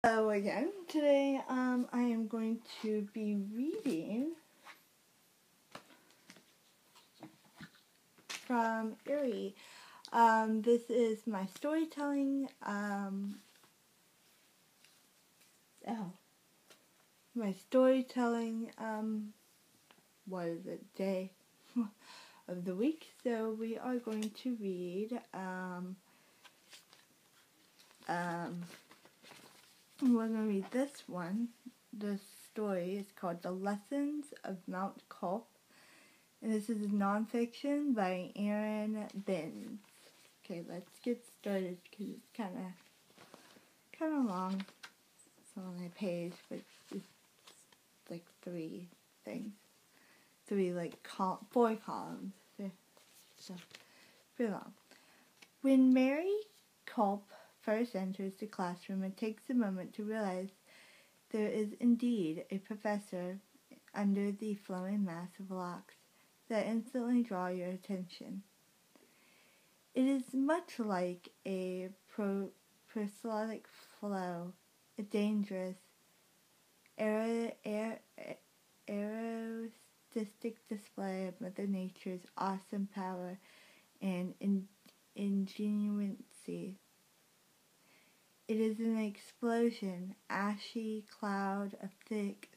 Hello again. Today, I am going to be reading from Erie. This is my storytelling, day of the week. So we are going to read, we're going to read this one. The story is called The Lessons of Mount Culp. And this is nonfiction by Aaron Binns. Okay, let's get started because it's kind of long. It's on my page, but it's like four columns. So pretty long. When Mary Culp first enters the classroom, it takes a moment to realize there is indeed a professor under the flowing mass of locks that instantly draw your attention. It is much like a proselytic flow, a dangerous, aerodistic display of Mother Nature's awesome power and ingenuity. It is an explosion, ashy cloud of thick,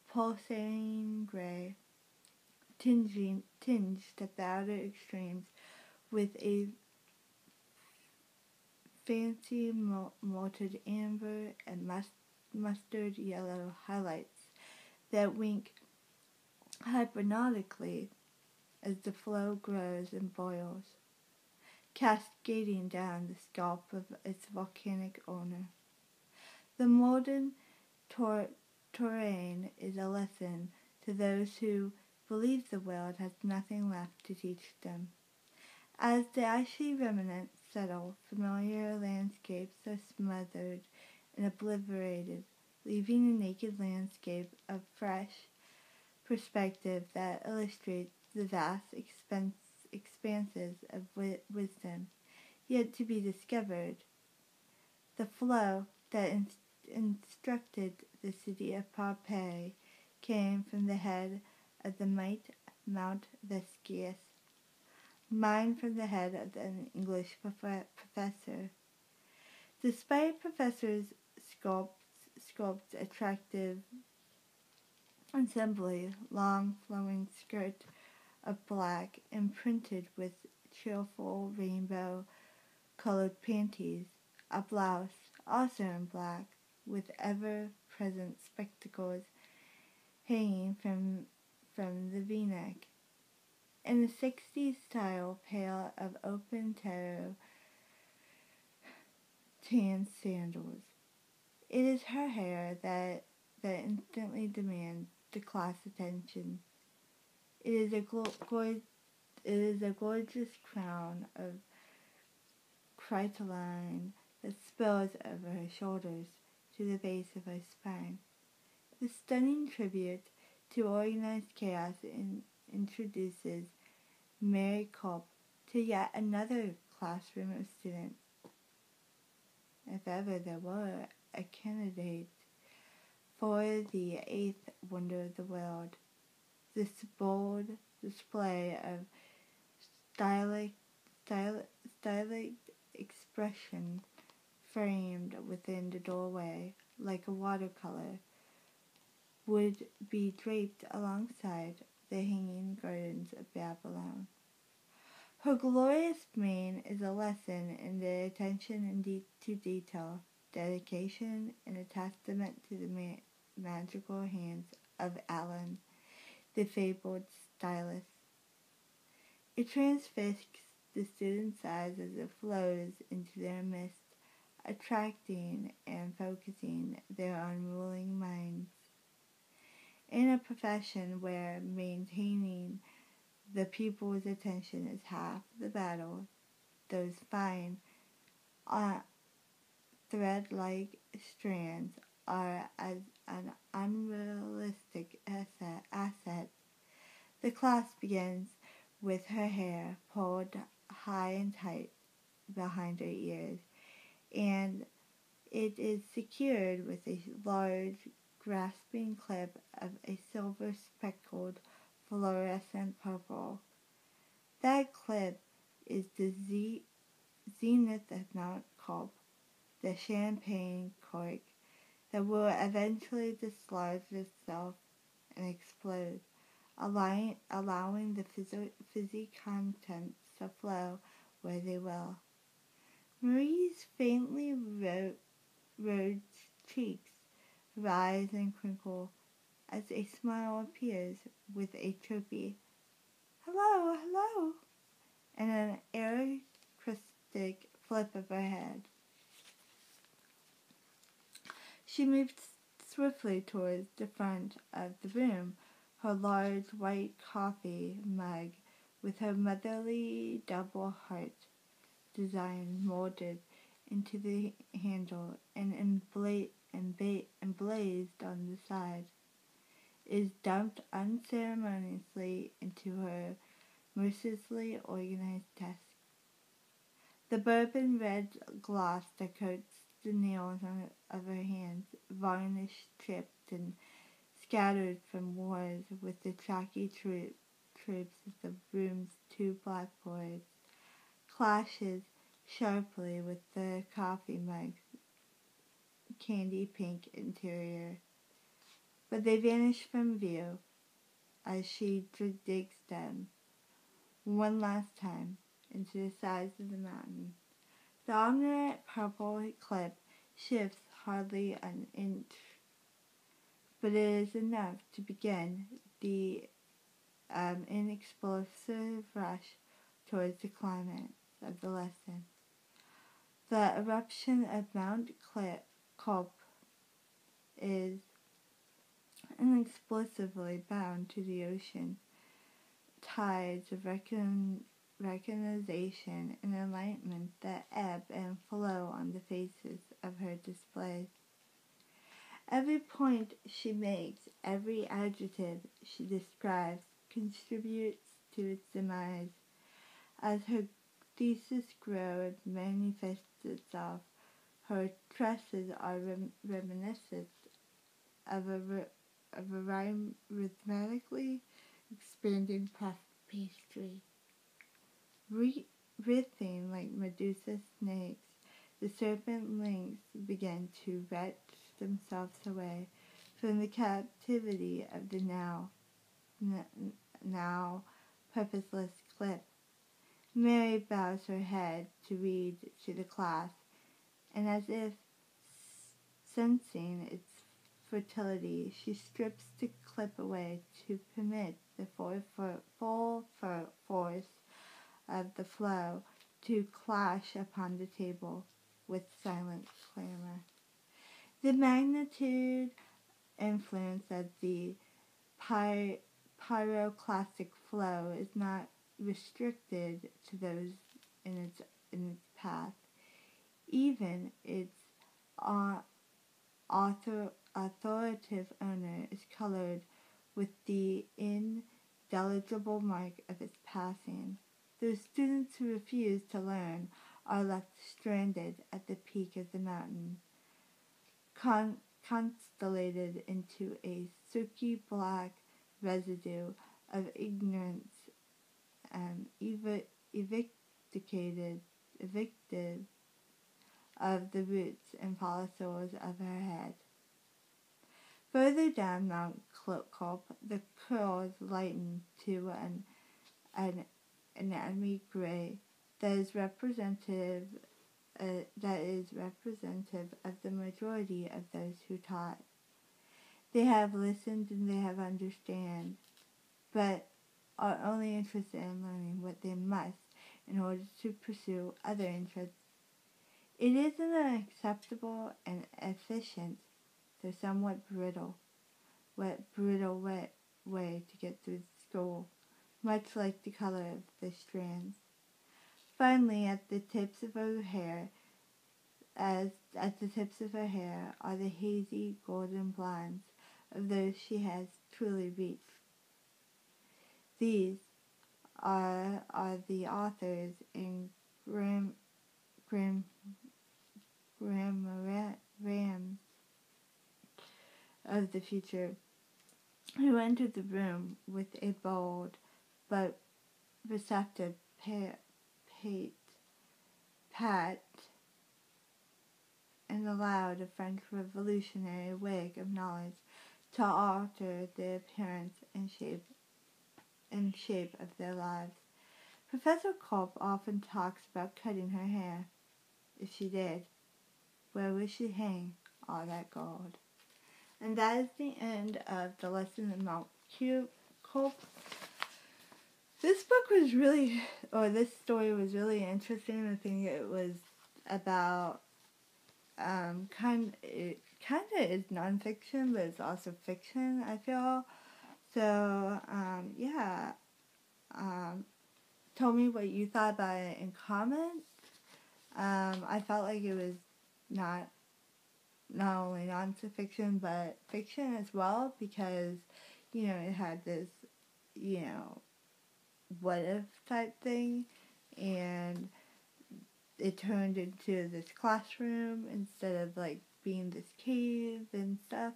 pulsating gray, tinged at the outer extremes with a fancy malted amber and mustard yellow highlights that wink hypnotically as the flow grows and boils, cascading down the scalp of its volcanic owner. The molten terrain is a lesson to those who believe the world has nothing left to teach them. As the ashy remnants settle, familiar landscapes are smothered and obliterated, leaving a naked landscape of fresh perspective that illustrates the vast expanses of wisdom yet to be discovered. The flow that instructed the city of Pompeii came from the head of the Mount Vesuvius, mine from the head of an English professor. Despite Professor Sculp's attractive assembly, long flowing skirt of black imprinted with cheerful rainbow-colored panties, a blouse also in black with ever-present spectacles hanging from the v-neck, and a 60s style pair of open toe tan sandals. It is her hair that instantly demands the class attention. It is a gorgeous crown of crinoline that spills over her shoulders to the base of her spine. The stunning tribute to organized chaos introduces Mary Culp to yet another classroom of students. If ever there were a candidate for the eighth wonder of the world, this bold display of stylic expression framed within the doorway like a watercolor would be draped alongside the hanging gardens of Babylon. Her glorious mane is a lesson in the attention to detail, dedication, and a testament to the magical hands of Alan, the fabled stylist. It transfixes the student's eyes as it flows into their midst, attracting and focusing their unruling minds. In a profession where maintaining the pupil's attention is half the battle, those fine, thread-like strands are as an unrealistic asset. The class begins with her hair pulled high and tight behind her ears and it is secured with a large, grasping clip of a silver speckled fluorescent purple. That clip is the zenith of Mount Culp, the champagne cork that will eventually dislodge itself and explode, allowing the fizzy contents to flow where they will. Marie's faintly rosed cheeks rise and crinkle as a smile appears with a chirpy "Hello, hello," and an aristocratic flip of her head. She moved swiftly towards the front of the room, her large white coffee mug with her motherly double heart design molded into the handle and emblazed on the side, is dumped unceremoniously into her mercilessly organized desk. The bourbon red gloss that coats the nails of her hands, varnish chipped and scattered from wars with the chalky troops of the room's two blackboards, clashes sharply with the coffee mug's candy pink interior. But they vanish from view as she digs them one last time into the sides of the mountain. The ominous purple clip shifts hardly an inch, but it is enough to begin the inexplosive rush towards the climax of the lesson. The eruption of Mount Culp is inexplicably bound to the ocean tides of recognition and enlightenment that ebb and flow on the faces of her displays. Every point she makes, every adjective she describes, contributes to its demise. As her thesis grows and manifests itself, her tresses are reminiscent of a rhythmically expanding puff pastry. Writhing like Medusa snakes, the serpent links begin to wrench themselves away from the captivity of the now purposeless clip. Mary bows her head to read to the class, and as if sensing its fertility, she strips the clip away to permit the full force of the flow to clash upon the table with silent clamor. The magnitude influence of the pyroclastic flow is not restricted to those in its path. Even its authoritative owner is colored with the indelible mark of its passing. Those students who refuse to learn are left stranded at the peak of the mountain, constellated into a silky black residue of ignorance, evicted of the roots and follicles of her head. Further down Mount Culp, the curls lighten to an anatomy gray that is representative of the majority of those who taught. They have listened and they have understand, but are only interested in learning what they must in order to pursue other interests. It is an unacceptable and efficient, though somewhat brittle way to get through school, much like the color of the strands. Finally, at the tips of her hair are the hazy golden blondes of those she has truly reached. These are the authors in Rams of the future, who entered the room with a bold but receptive pat and allowed a French revolutionary wig of knowledge to alter the appearance and shape of their lives. Professor Culp often talks about cutting her hair. If she did, where would she hang all that gold? And that is the end of the lesson in Mount Culp. This story was really interesting. I think it was about it kind of is nonfiction, but it's also fiction, I feel. So, tell me what you thought about it in comments. I felt like it was not only nonfiction, but fiction as well, because, it had this, what if type thing, and it turned into this classroom instead of, like, being this cave and stuff.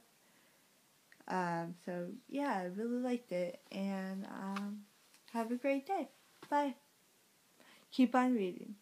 So, yeah, I really liked it, and have a great day. Bye. Keep on reading.